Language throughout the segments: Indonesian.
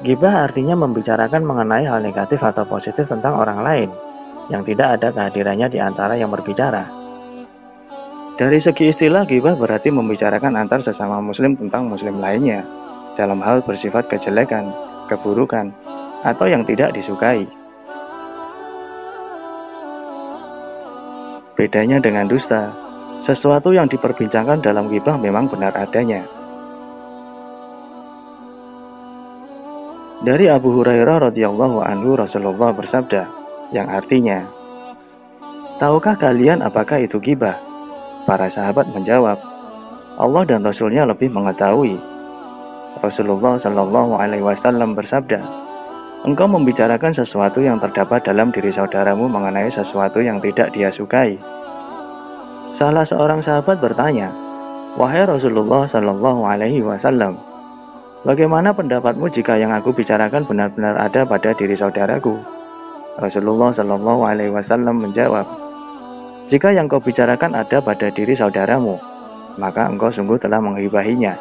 Ghibah artinya membicarakan mengenai hal negatif atau positif tentang orang lain, yang tidak ada kehadirannya di antara yang berbicara. Dari segi istilah, ghibah berarti membicarakan antar sesama muslim tentang muslim lainnya, dalam hal bersifat kejelekan, keburukan, atau yang tidak disukai. Bedanya dengan dusta, sesuatu yang diperbincangkan dalam ghibah memang benar adanya. Dari Abu Hurairah radhiyallahu anhu, Rasulullah bersabda, yang artinya, "Tahukah kalian apakah itu ghibah?" Para sahabat menjawab, "Allah dan Rasulnya lebih mengetahui." Rasulullah Shallallahu Alaihi Wasallam bersabda, "Engkau membicarakan sesuatu yang terdapat dalam diri saudaramu mengenai sesuatu yang tidak dia sukai." Salah seorang sahabat bertanya, "Wahai Rasulullah Shallallahu Alaihi Wasallam, bagaimana pendapatmu jika yang aku bicarakan benar-benar ada pada diri saudaraku?" Rasulullah Shallallahu Alaihi Wasallam menjawab, "Jika yang kau bicarakan ada pada diri saudaramu, maka engkau sungguh telah menghibahinya.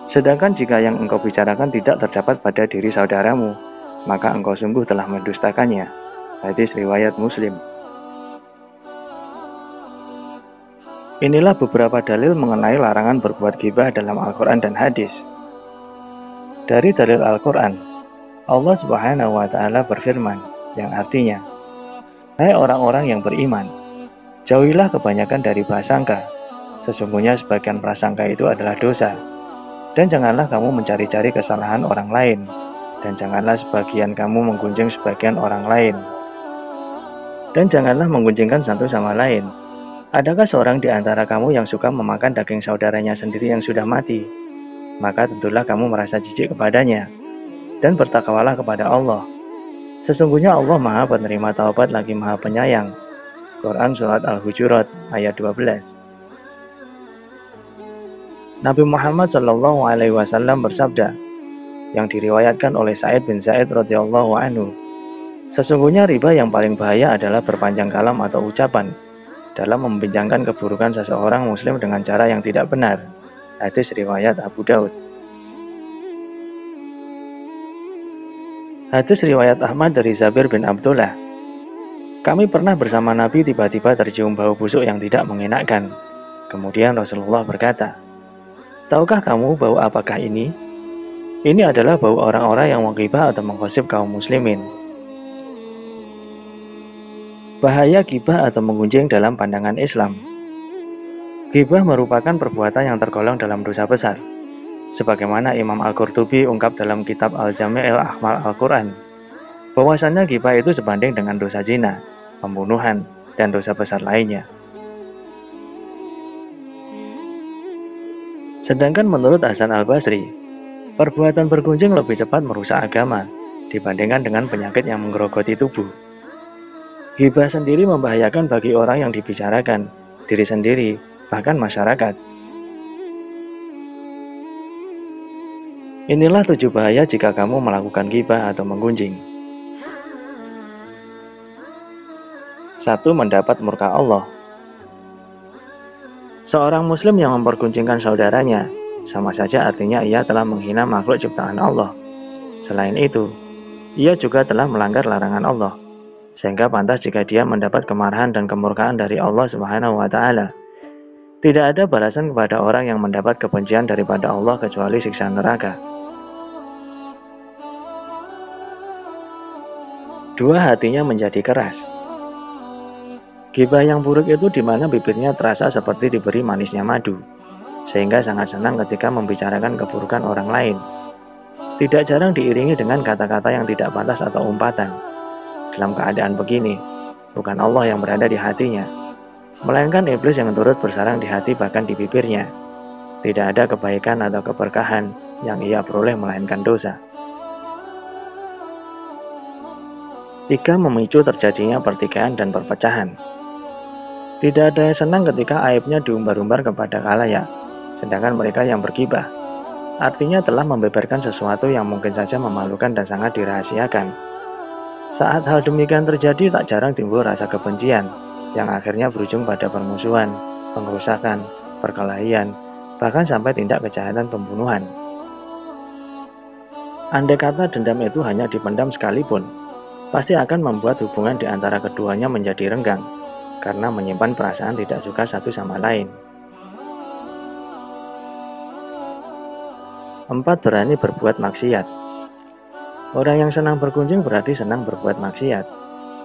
Sedangkan jika yang engkau bicarakan tidak terdapat pada diri saudaramu, maka engkau sungguh telah mendustakannya." Hadis riwayat Muslim. Inilah beberapa dalil mengenai larangan berbuat ghibah dalam Al-Quran dan hadis. Dari dalil Al-Quran, Allah Subhanahu wa Ta'ala berfirman, yang artinya, "Hai orang-orang yang beriman, jauhilah kebanyakan dari prasangka. Sesungguhnya sebagian prasangka itu adalah dosa. Dan janganlah kamu mencari-cari kesalahan orang lain, dan janganlah sebagian kamu menggunjing sebagian orang lain. Dan janganlah menggunjingkan satu sama lain. Adakah seorang di antara kamu yang suka memakan daging saudaranya sendiri yang sudah mati? Maka tentulah kamu merasa jijik kepadanya. Dan bertakwalah kepada Allah. Sesungguhnya Allah Maha Penerima Taubat lagi Maha Penyayang." Quran Surat Al-Hujurat ayat 12. Nabi Muhammad Shallallahu Alaihi Wasallam bersabda, yang diriwayatkan oleh Sa'id bin Zaid radhiyallahu anhu, "Sesungguhnya riba yang paling bahaya adalah berpanjang kalam atau ucapan dalam membincangkan keburukan seseorang muslim dengan cara yang tidak benar." Hadis riwayat Abu Daud. Hadis riwayat Ahmad dari Zabir bin Abdullah, "Kami pernah bersama Nabi, tiba-tiba tercium bau busuk yang tidak mengenakan. Kemudian Rasulullah berkata, 'Tahukah kamu bau apakah ini?' Ini adalah bau orang-orang yang menggibah atau menggosip kaum muslimin." Bahaya gibah atau menggunjing dalam pandangan Islam. Gibah merupakan perbuatan yang tergolong dalam dosa besar. Sebagaimana Imam Al-Qurtubi ungkap dalam kitab Al-Jami' al-Ahmal Al-Quran, bahwasannya gibah itu sebanding dengan dosa zina, pembunuhan, dan dosa besar lainnya. Sedangkan menurut Hasan Al-Basri, perbuatan bergunjing lebih cepat merusak agama dibandingkan dengan penyakit yang menggerogoti tubuh. Gibah sendiri membahayakan bagi orang yang dibicarakan, diri sendiri, bahkan masyarakat. Inilah 7 bahaya jika kamu melakukan gibah atau menggunjing. 1. Mendapat murka Allah. Seorang muslim yang mempergunjingkan saudaranya, sama saja artinya ia telah menghina makhluk ciptaan Allah. Selain itu, ia juga telah melanggar larangan Allah, sehingga pantas jika dia mendapat kemarahan dan kemurkaan dari Allah Subhanahu wa Ta'ala. Tidak ada balasan kepada orang yang mendapat kebencian daripada Allah kecuali siksa neraka. 2. Hatinya menjadi keras. Gibah yang buruk itu di mana bibirnya terasa seperti diberi manisnya madu, sehingga sangat senang ketika membicarakan keburukan orang lain. Tidak jarang diiringi dengan kata-kata yang tidak pantas atau umpatan. Dalam keadaan begini, bukan Allah yang berada di hatinya, melainkan iblis yang turut bersarang di hati bahkan di bibirnya. Tidak ada kebaikan atau keberkahan yang ia peroleh melainkan dosa. 3. Memicu terjadinya pertikaian dan perpecahan. Tidak ada yang senang ketika aibnya diumbar-umbar kepada khalayak, sedangkan mereka yang bergibah artinya telah membeberkan sesuatu yang mungkin saja memalukan dan sangat dirahasiakan. Saat hal demikian terjadi, tak jarang timbul rasa kebencian yang akhirnya berujung pada permusuhan, pengerusakan, perkelahian, bahkan sampai tindak kejahatan pembunuhan. Andai kata dendam itu hanya dipendam sekalipun, pasti akan membuat hubungan di antara keduanya menjadi renggang, karena menyimpan perasaan tidak suka satu sama lain. 4. Berani berbuat maksiat. Orang yang senang berkunjing berarti senang berbuat maksiat.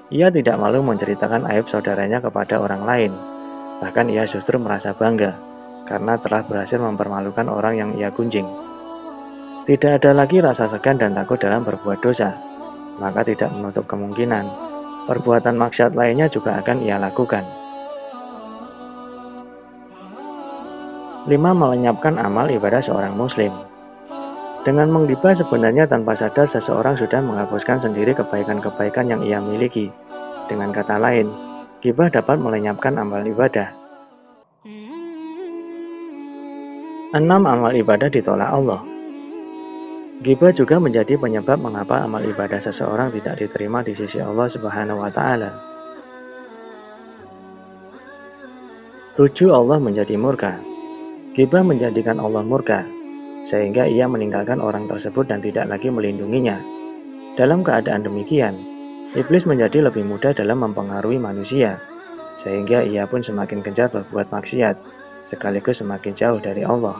Ia tidak malu menceritakan aib saudaranya kepada orang lain. Bahkan ia justru merasa bangga, karena telah berhasil mempermalukan orang yang ia gunjing. Tidak ada lagi rasa segan dan takut dalam berbuat dosa, maka tidak menutup kemungkinan perbuatan maksiat lainnya juga akan ia lakukan. 5. Melenyapkan amal ibadah seorang muslim. Dengan menggibah sebenarnya tanpa sadar seseorang sudah menghapuskan sendiri kebaikan-kebaikan yang ia miliki. Dengan kata lain, ghibah dapat melenyapkan amal ibadah. 6. Amal ibadah ditolak Allah. Ghibah juga menjadi penyebab mengapa amal ibadah seseorang tidak diterima di sisi Allah Subhanahu wa Ta'ala. 7. Allah menjadi murka. Ghibah menjadikan Allah murka, sehingga ia meninggalkan orang tersebut dan tidak lagi melindunginya. Dalam keadaan demikian, iblis menjadi lebih mudah dalam mempengaruhi manusia, sehingga ia pun semakin gencar berbuat maksiat, sekaligus semakin jauh dari Allah.